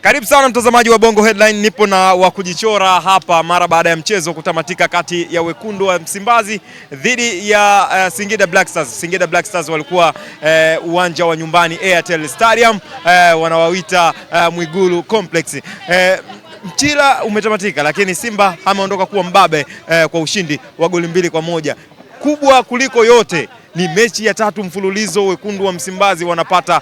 Karibu sana mtazamaji wa Bongo Headline, nipo na wa kujichora hapa mara baada ya mchezo kutamatika kati ya wekundu wa Msimbazi dhidi ya Singida Black Stars. Singida Black Stars walikuwa uwanja wa nyumbani Airtel Stadium, wanawawita Mwigulu Complex. Mchila umetamatika, lakini Simba ameondoka kuwa mbabe kwa ushindi wa goli 2-1. Kubwa kuliko yote ni mechi ya 3 mfululizo wekundu wa Msimbazi wanapata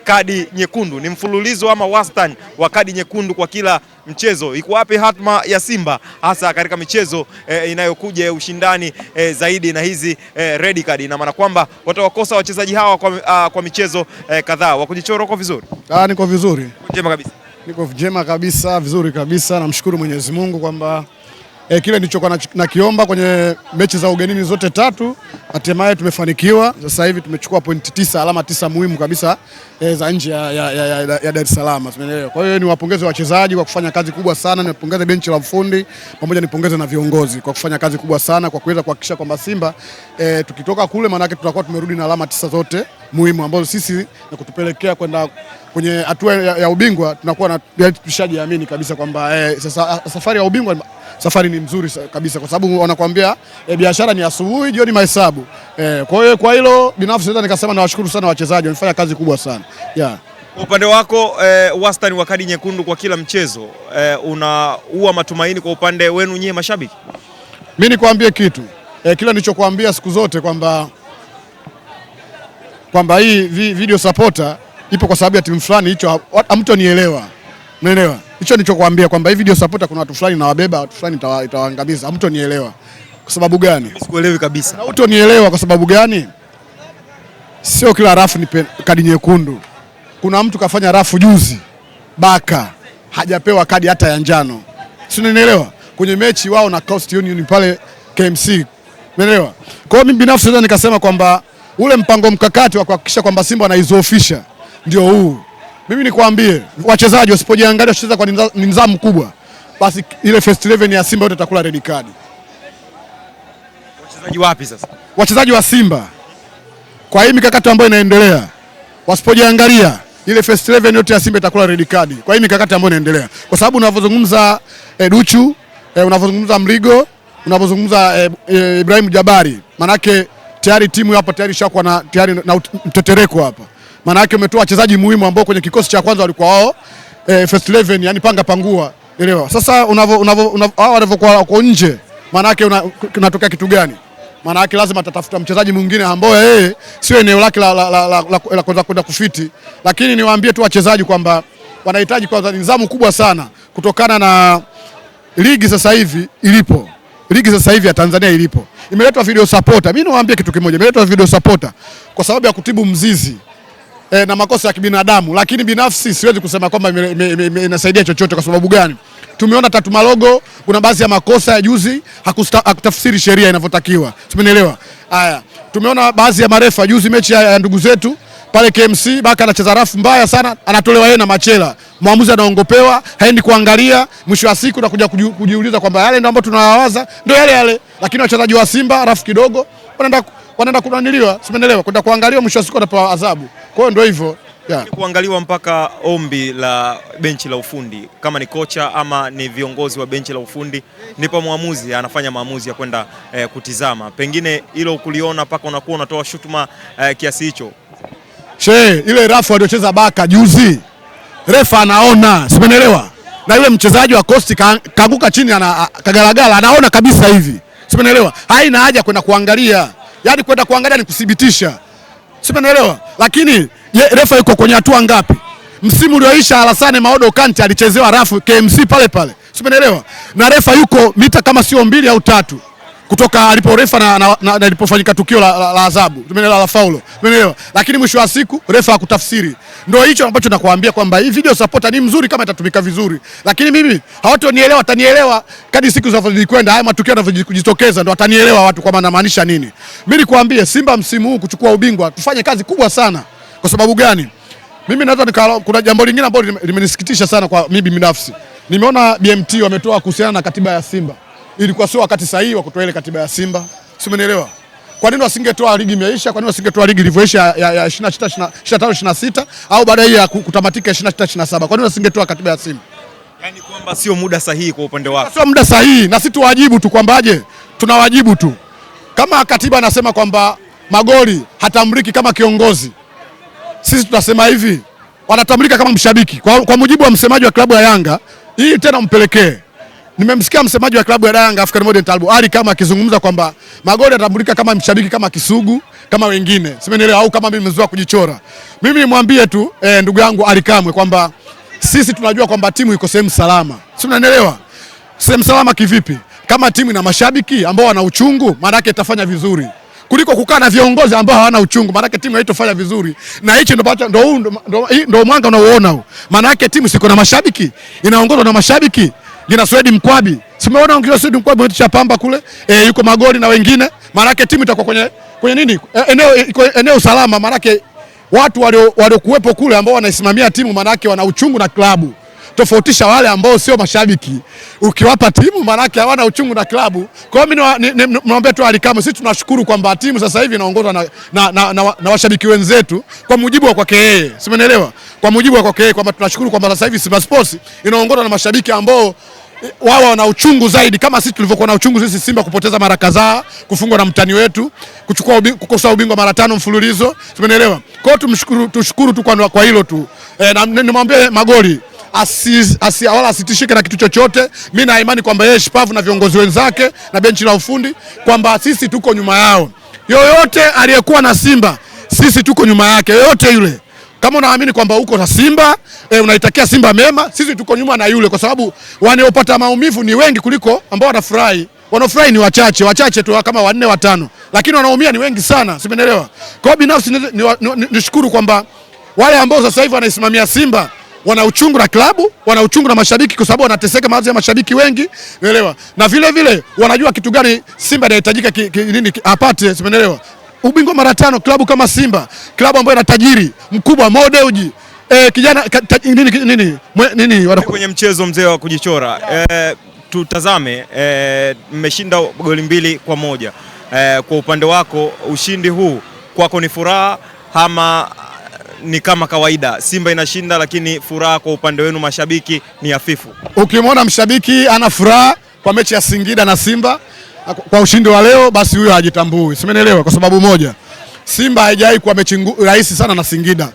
kadi nyekundu. Ni mfululizo ama wastani wa kadi nyekundu kwa kila mchezo. Iko wapi hatma ya Simba hasa katika michezo inayokuja ya ushindani zaidi na hizi red card? Ina maana kwamba watawakosa wachezaji hawa kwa michezo kadhaa. Wakujichora uko vizuri? Niko vizuri. Njema kabisa. Niko njema kabisa, vizuri kabisa. Namshukuru Mwenyezi Mungu kwamba kile nilichokuwa nakiomba kwenye mechi za ugenini zote 3 hatimaye tumefanikiwa. Sasa hivi tumechukua pointi 9, alama 9 muhimu kabisa za nje ya Dar es Salaam. Umeelewa? Kwa hiyo niwapongeze wachezaji kwa kufanya kazi kubwa sana, niwapongeze benchi la ufundi pamoja nipongeze na viongozi kwa kufanya kazi kubwa sana kwa kuweza kuhakikisha kwamba Simba tukitoka kule maana yake tutakuwa tumerudi na alama 9 zote muhimu ambazo sisi na kutupelekea kwenda kwenye hatua ya ubingwa. Tunakuwa na tushajiamini kabisa kwamba sasa safari ya ubingwa safari ni mzuri kabisa, kwa sababu wanakuambia biashara ni asubuhi, jioni mahesabu. Kwa hiyo kwa hilo binafsi naweza nikasema nawashukuru sana wachezaji, wamefanya kazi kubwa sana. Upande wako wastani wa kadi nyekundu kwa kila mchezo unaua matumaini kwa upande wenu nyie mashabiki? Mimi nikwambie kitu kila nilichokuambia siku zote kwamba hii video supporter ipo kwa sababu ya timu fulani, hicho hamtonielewa. Unaelewa? Hicho nilichokuambia kwamba hii video supporter kuna watu fulani na wabeba, watu fulani itawaangamiza. Hamtonielewa. Kwa sababu gani? Sikuelewi kabisa. Na hutonielewa kwa sababu gani? Sio kila rafu ni kadi nyekundu. Kuna mtu kafanya rafu juzi Baka hajapewa kadi hata ya njano. Si unanielewa? Kwenye mechi wao na Coast Union pale KMC. Umeelewa? Kwa hiyo mimi binafsi naweza nikasema kwamba ule mpango mkakati wa kuhakikisha kwamba Simba wanaizofisha ndio huu. Mimi nikwambie wachezaji wasipojiangalia wacheza kwa nidhamu kubwa, basi ile first 11 ya Simba yote itakula red card. Wachezaji wapi sasa? Wachezaji wa Simba. Kwa hii mikakati ambayo inaendelea, wasipojiangalia ile first 11 yote ya Simba itakula red card. Kwa hii mikakati ambayo inaendelea. Kwa sababu unavyozungumza Duchu, unavyozungumza Mrigo, unavyozungumza Ibrahim Jabari, manake tayari timu hapo tayari shakuwa na tayari na mtetereko hapa. Maana yake umetoa wachezaji muhimu ambao kwenye kikosi cha kwanza walikuwa wao first 11, yani panga pangua. Elewa. Sasa wanavyokuwa kwa nje, maana yake unatokea kitu gani? Maana yake lazima atatafuta mchezaji mwingine ambao sio eneo lake la kwenda kufiti. Lakini niwaambie tu wachezaji kwamba wanahitaji kwanza nidhamu kubwa sana kutokana na ligi sasa hivi ilipo. Ligi sasa hivi ya Tanzania ilipo. Imeletwa video supporter. Mimi niwaambie kitu kimoja, imeletwa video supporter kwa sababu ya kutibu mzizi na makosa ya kibinadamu, lakini binafsi siwezi kusema kwamba inasaidia chochote. Kwa sababu gani? Tumeona Tatu Malogo kuna baadhi ya makosa ya juzi hakutafsiri sheria inavyotakiwa. Umeelewa? Haya, tumeona baadhi ya marefa juzi mechi ya ndugu zetu pale KMC, Baka anacheza rafu mbaya sana, anatolewa yeye na Machela. Muamuzi anaongopewa, haendi kuangalia, mwisho wa siku nakuja kujiuliza kwamba yale ndio ambayo tunawawaza ndio yale. Lakini wachezaji wa Simba rafu kidogo wanaenda kunaniliwa, umeelewa? Kwenda kuangalia, mwisho wa siku wanapewa adhabu. Kwa hiyo ndio hivyo. Kuangaliwa mpaka ombi la benchi la ufundi, kama ni kocha ama ni viongozi wa benchi la ufundi, ndipo muamuzi anafanya maamuzi ya kwenda kutizama. Pengine hilo kuliona mpaka unakuwa unatoa shutuma kiasi hicho. Ile rafu aliocheza Baka juzi, refa anaona, umeelewa? Na yule mchezaji wa Coast kaanguka chini kagalagala, anaona kabisa hivi. Umeelewa? Haina haja kwenda kuangalia. Yaani kwenda kuangalia ni kudhibitisha. Umeelewa? Lakini refa yuko kwenye hatua ngapi? Msimu ulioisha Alassane Maodo Kante alichezewa rafu KMC pale. Umeelewa? Na refa yuko mita kama sio 2 au 3 kutoka alipo refa na alipofanyika tukio la adhabu. Umeelewa? La faulo. Umeelewa? Lakini mwisho wa siku refa hakutafsiri. Ndio hicho ambacho nakwambia kwamba hii video supporter ni mzuri kama itatumika vizuri. Lakini mimi hawatonielewa, watanielewa kadri siku zinavyokwenda, haya matukio yanavyojitokeza ndio watanielewa watu kwa maana maanisha nini. Mimi nikwambie Simba msimu huu kuchukua ubingwa tufanye kazi kubwa sana. Kwa sababu gani? Mimi naweza kuna jambo lingine ambalo limenisikitisha sana kwa mimi binafsi. Nimeona BMT wametoa kuhusiana na katiba ya Simba. Ilikuwa sio wakati sahihi wa kutoa ile katiba ya Simba. Si umeelewa? Kwa nini wasingetoa ligi imeisha? Kwa nini wasingetoa ligi ilivyoisha ya 26 25 26 au baada ya kutamatika 26 27? Kwa nini wasingetoa katiba ya Simba? Yaani kwamba sio muda sahihi kwa upande wako. Sio muda sahihi, na sisi tuwajibu tu kwambaje, tunawajibu tu. Kama katiba anasema kwamba magoli hatamriki kama kiongozi, sisi tunasema hivi, wanatamrika kama mshabiki. Kwa mujibu wa msemaji wa klabu ya Yanga, hii tena mpelekee. Nimemsikia msemaji wa klabu ya Yanga African Modern Talbo Ali kama akizungumza kwamba magoli yatamrika kama mshabiki, kama Kisugu, kama wengine. Simenielewa, au kama mimi nimezoea kujichora. Mimi nimwambie tu ndugu yangu Ali Kamwe kwamba sisi tunajua kwamba timu iko sehemu salama. Si unanielewa? Sehemu salama kivipi? Kama timu ina mashabiki ambao wana uchungu, maana yake itafanya vizuri. Kuliko kukaa na viongozi ambao hawana uchungu, maana yake timu haitofanya vizuri. Na hicho ndio mwanga unaoona huu. Maana yake timu siko na mashabiki, inaongozwa na mashabiki. Jina Swedi Mkwabi. Simeona ongea Swedi Mkwabi wetu Pamba kule. Yuko Magoli na wengine. Maana yake timu itakuwa kwenye nini? Eneo salama, maana yake watu waliokuwepo kule ambao wanaisimamia timu maana yake wana uchungu na klabu. Tofautisha wale ambao sio mashabiki. Ukiwapa timu maana yake hawana uchungu na klabu. Kwa hiyo mimi niombe tu Alikama, sisi tunashukuru kwamba timu sasa hivi inaongozwa na washabiki wenzetu kwa mujibu wa kwake yeye. Simeelewa? Kwa mujibu wa kwake yeye kwamba tunashukuru kwamba sasa hivi Simba Sports inaongozwa na mashabiki ambao wao wana uchungu zaidi, kama sisi tulivyokuwa na uchungu sisi Simba kupoteza mara kadhaa, kufungwa na mtani wetu, kukosa ubingwa mara 5 mfululizo. Simeelewa? Kwa hiyo tushukuru tu kwa hilo tu. Na nimwambie Magoli wala asitishike na kitu chochote. Mimi na imani kwamba yeye Shipavu na viongozi wenzake na benchi la ufundi kwamba sisi tuko nyuma yao. Yoyote aliyekuwa na Simba sisi tuko nyuma yake, yoyote yule. Kama unaamini kwamba uko na Simba, unaitakia Simba mema, sisi tuko nyuma na yule, kwa sababu wanaopata maumivu ni wengi kuliko ambao wanafurahi. Wanaofurahi ni wachache tu kama 4 5, lakini wanaumia ni wengi sana. Simeelewa? Kwa hiyo binafsi nishukuru kwamba wale ambao sasa hivi wanaisimamia Simba wana uchungu na klabu, wana uchungu na mashabiki, kwa sababu wanateseka mawazo ya mashabiki wengi, unaelewa? Na vile vile wanajua kitu gani Simba inahitajika nini apate, umeelewa? Ubingwa mara 5, klabu kama Simba, klabu ambayo ina tajiri mkubwa Modeuji, kijana nini kwenye mchezo mzee wa kujichora. Tutazame, mmeshinda goli 2-1. Kwa upande wako ushindi huu kwako ni furaha ama ni kama kawaida? Simba inashinda lakini furaha kwa upande wenu mashabiki ni hafifu. Ukimwona mshabiki ana furaha kwa mechi ya Singida na Simba kwa ushindi wa leo, basi huyo hajitambui. Simeelewa? Kwa sababu moja, Simba haijawahi kuwa mechi rahisi sana na Singida.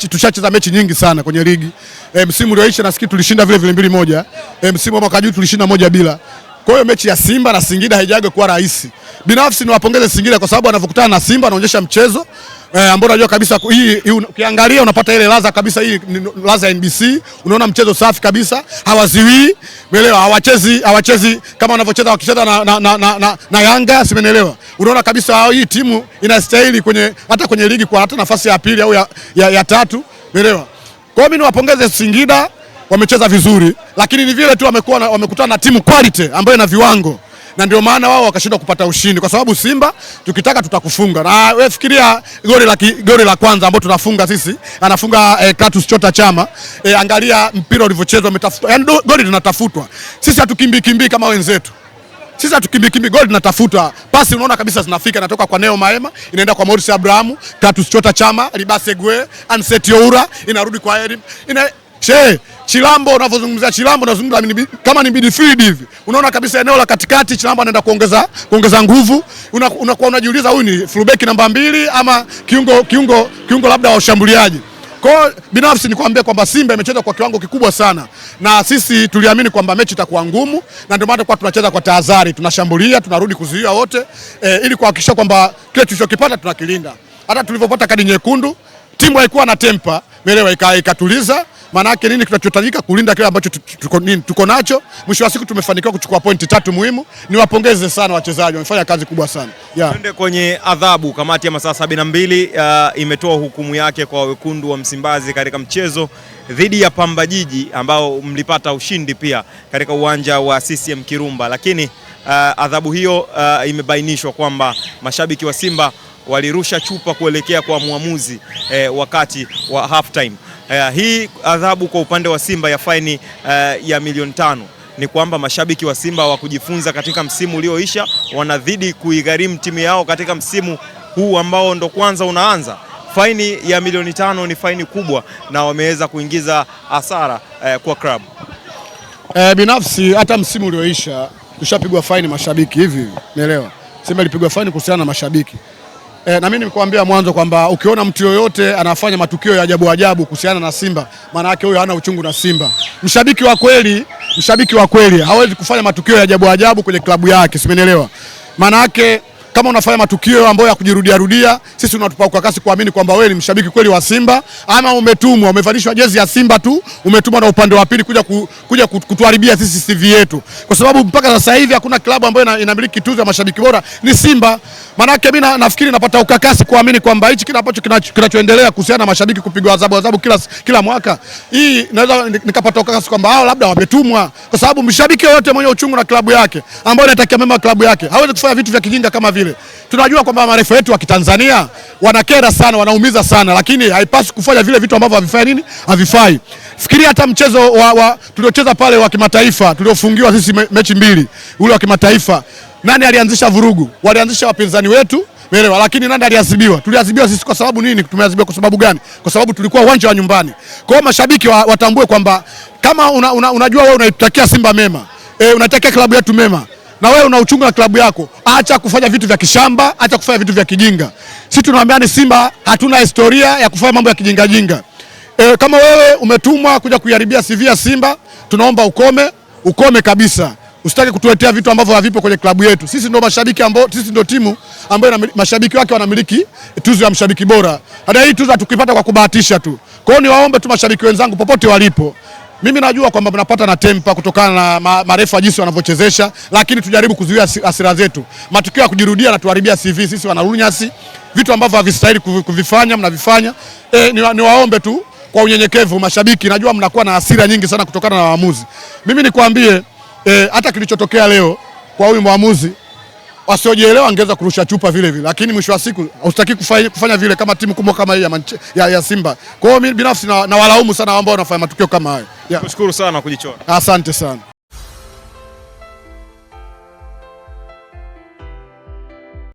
Tushacheza mechi nyingi sana kwenye ligi. Msimu ulioisha nafikiri tulishinda vile 2-1. Msimu wa mwaka juu tulishinda 1-0. Kwa hiyo mechi ya Simba na Singida haijawahi kuwa rahisi. Binafsi niwapongeze Singida kwa sababu anavyokutana na Simba anaonyesha mchezo ambao unajua kabisa hii ukiangalia unapata ile ladha kabisa, hii ladha ya NBC. Unaona mchezo safi kabisa, hawaziwi, umeelewa? Hawachezi kama wanavyocheza wakicheza na Yanga, simeelewa? Unaona kabisa hii timu inastahili hata kwenye ligi kwa hata nafasi ya pili au ya tatu, umeelewa? Kwa hiyo mimi niwapongeze Singida, wamecheza vizuri, lakini ni vile tu wamekutana na timu quality ambayo ina viwango, na ndio maana wao wakashindwa kupata ushindi, kwa sababu Simba tukitaka tutakufunga. Na wewe fikiria goli la kwanza ambalo tunafunga sisi, anafunga Kratos Chota Chama. Angalia mpira ulivyochezwa, umetafuta. Yaani goli linatafutwa. Sisi hatukimbii kama wenzetu. Sisi hatukimbii, goli linatafutwa. Pasi unaona kabisa zinafika, inatoka kwa Neo Maema, inaenda kwa Maurice Abraham, Kratos Chota Chama, Libase Gwe, Anseti Oura, inarudi kwa Erim. Chilambo, unavyozungumzia Chilambo unazungumza kama ni midfield hivi. Unaona kabisa eneo la katikati Chilambo anaenda kuongeza nguvu. Unakuwa unajiuliza huyu ni fullback namba 2 ama kiungo labda wa ushambuliaji. Kwa hiyo binafsi nikwambia kwamba Simba imecheza kwa kiwango kikubwa sana, na sisi tuliamini kwamba mechi itakuwa ngumu, na ndio maana tunacheza kwa tahadhari, tunashambulia, tunarudi kuzuia wote ili kuhakikisha kwamba kile tulichokipata tunakilinda. Hata tulipopata kadi nyekundu timu haikuwa na tempa, umeelewa, ikatuliza. Maana yake nini? Kinachotajika kulinda kile ambacho tuko nacho. Mwisho wa siku tumefanikiwa kuchukua pointi 3 muhimu. Niwapongeze sana wachezaji, wamefanya kazi kubwa sana. Twende kwenye adhabu. Kamati ya masaa 72 imetoa hukumu yake kwa wekundu wa Msimbazi katika mchezo dhidi ya Pamba Jiji ambao mlipata ushindi pia katika uwanja wa CCM Kirumba, lakini adhabu hiyo imebainishwa kwamba mashabiki wa Simba walirusha chupa kuelekea kwa muamuzi wakati wa half time. Hii adhabu kwa upande wa Simba ya faini ya milioni 5 ni kwamba mashabiki wa Simba wa kujifunza katika msimu ulioisha, wanazidi kuigharimu timu yao katika msimu huu ambao ndo kwanza unaanza. Faini ya milioni 5 ni faini kubwa na wameweza kuingiza hasara kwa klabu. Binafsi hata msimu ulioisha tushapigwa faini mashabiki hivi, umeelewa? Simba ilipigwa faini kuhusiana na mashabiki. Na mimi nimekuambia mwanzo kwamba ukiona mtu yoyote anafanya matukio ya ajabu kuhusiana na Simba, maana yake huyo hana uchungu na Simba. Mshabiki wa kweli hawezi kufanya matukio ya ajabu kwenye klabu yake, simeelewa? Maana yake kama unafanya matukio ambayo ya kujirudia, sisi tunatupa ukakasi kuamini kwamba wewe ni mshabiki kweli wa Simba, ama umetumwa, umevalishwa jezi ya Simba tu, umetumwa na upande wa pili kuja kutuharibia sisi CV yetu. Kwa sababu mpaka sasa hivi hakuna klabu ambayo inamiliki tuzo ya mashabiki bora ni Simba. Maana yake mimi nafikiri napata ukakasi kuamini kwamba hichi kile ambacho kinachoendelea kuhusiana na mashabiki kupigwa adhabu kila mwaka, hii naweza nikapata ukakasi kwamba hao labda wametumwa, kwa sababu mshabiki yote mwenye uchungu na klabu yake, ambaye anatakia mema klabu yake, hawezi kufanya vitu vya kijinga kama vile. Tunajua kwamba marefa wetu wa Kitanzania wanakera sana, wanaumiza sana, lakini haipaswi kufanya vile vitu ambavyo havifai. Fikiria hata mchezo tuliocheza pale wa kimataifa, tuliofungiwa sisi mechi 2, ule wa kimataifa. Nani alianzisha vurugu? Walianzisha wapinzani wetu, umeelewa? Lakini nani aliadhibiwa? Tuliadhibiwa sisi. Kwa sababu nini? Tumeadhibiwa kwa sababu gani? Kwa sababu tulikuwa uwanja wa nyumbani. Kwa hiyo mashabiki watambue kwamba kama unajua wewe unaitakia Simba mema, unatakia klabu yetu mema, na wewe una uchungu na klabu yako, acha kufanya vitu vya kishamba, acha kufanya vitu vya kijinga. Sisi tunawaambia ni Simba hatuna historia ya kufanya mambo ya kijinga. Kama wewe umetumwa kuja kuiharibia CV ya Simba, tunaomba ukome kabisa. Usitaki kutuletea vitu ambavyo havipo kwenye klabu yetu. Sisi ndio timu ambayo mashabiki wake wanamiliki tuzo ya mshabiki bora. Hata hii tuzo tukipata kwa kubahatisha tu. Kwa hiyo niwaombe tu mashabiki wenzangu popote walipo, mimi najua kwamba mnapata na tempa kutokana na marefa jinsi wanavyochezesha, lakini tujaribu kuzuia hasira zetu. Matukio ya kujirudia na tuharibia CV sisi wanarunyasi, vitu ambavyo havistahili kuvifanya mnavifanya. Niwaombe tu kwa unyenyekevu mashabiki, najua mnakuwa na hasira nyingi sana kutokana na waamuzi. Mimi nikwambie hata kilichotokea leo kwa huyu mwamuzi, wasiojielewa angeweza kurusha chupa vile, lakini mwisho wa siku hustaki kufanya vile kama timu kubwa kama hii ya Simba. Kwa hiyo mimi binafsi na walaumu sana ambao wanafanya matukio kama hayo. Kushukuru sana kujichora. Asante sana.